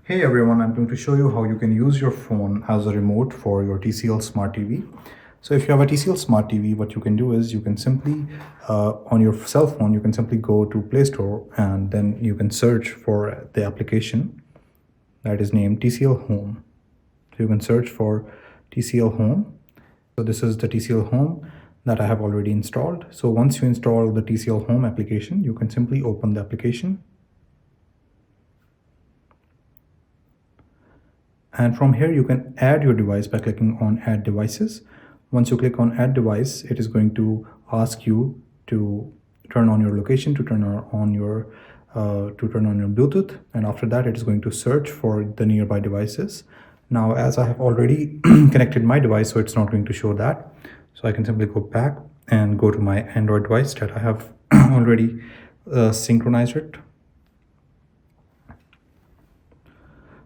Hey everyone, I'm going to show you how you can use your phone as a remote for your TCL Smart TV. So if you have a TCL Smart TV, what you can do is you can simply, on your cell phone, you can simply go to Play Store and then you can search for the application that is named TCL Home. So you can search for TCL Home. So this is the TCL Home that I have already installed. So once you install the TCL Home application, you can simply open the application. And from here, you can add your device by clicking on Add Devices. Once you click on Add Device, it is going to ask you to turn on your location, to turn on your Bluetooth, and after that, it is going to search for the nearby devices. Now, as I have already connected my device, so it's not going to show that. So I can simply go back and go to my Android device that I have already synchronized it.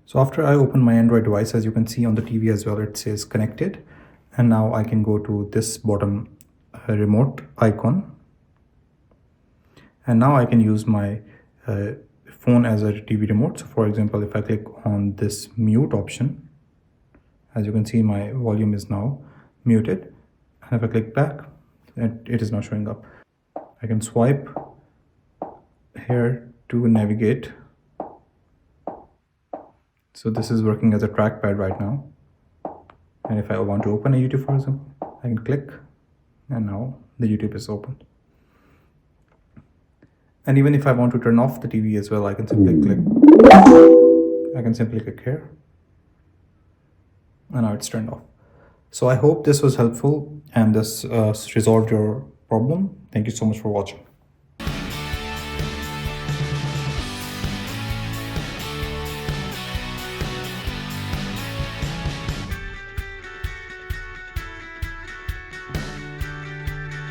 So after I open my Android device, as you can see on the TV as well, it says connected. And now I can go to this bottom remote icon. And now I can use my phone as a TV remote. So for example, if I click on this mute option, as you can see, my volume is now muted. And if I click back, it is now showing up. I can swipe here to navigate. So this is working as a trackpad right now. And if I want to open a YouTube, for example, I can click and now the YouTube is open. And even if I want to turn off the TV as well, I can simply click here and now it's turned off. So I hope this was helpful and this resolved your problem. Thank you so much for watching.